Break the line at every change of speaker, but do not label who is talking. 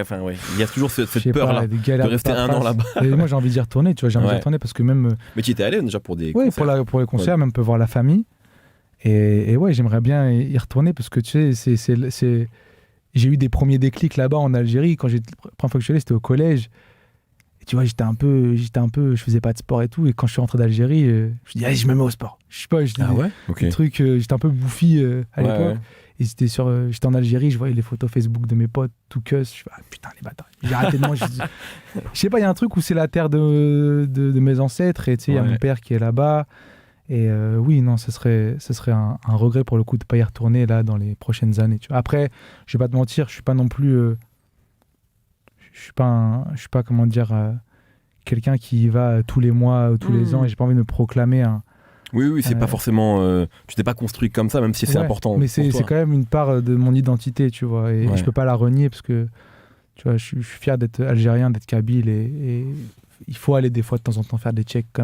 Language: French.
Enfin, ouais. Il y a toujours
Je
cette
sais
peur-là
pas, des
de
galères
rester un an là-bas.
Et moi, j'ai envie d'y retourner, tu vois, j'ai envie d'y
Ouais.
retourner parce que même,
Mais tu y étais allé déjà pour des
ouais,
concerts.
pour les concerts, même peut voir la famille. Et ouais, j'aimerais bien y retourner parce que tu sais, j'ai eu des premiers déclics là-bas en Algérie. Quand la première fois que je suis allé, c'était au collège. Et tu vois, je faisais pas de sport et tout. Et quand je suis rentré d'Algérie, je me suis dit, allez, je me mets au sport. Je sais pas,
Ah ouais. Ok.
des trucs, j'étais un peu bouffi à
Ouais,
l'époque.
ouais.
Et j'étais en Algérie, je voyais les photos Facebook de mes potes, tout cuss. Je fais, ah putain, les bâtards. J'ai arrêté de manger. Je sais pas, il y a un truc où c'est la terre de mes ancêtres. Et tu sais, il y a
Ouais.
mon père qui est là-bas. Et oui, non, ce serait un regret pour le coup de ne pas y retourner là dans les prochaines années. Tu vois. Après, je vais pas te mentir, je suis pas non plus. Je suis pas, comment dire, quelqu'un qui y va tous les mois ou tous les ans. Et j'ai pas envie de me proclamer un.
Oui, c'est pas forcément. Tu t'es pas construit comme ça, même si c'est
Ouais,
important.
mais
pour toi.
c'est quand même une part de mon identité, tu vois. Et
Ouais.
je peux pas la renier parce que, tu vois, je suis fier d'être algérien, d'être kabyle. Et il faut aller des fois de temps en temps faire des checks quand même.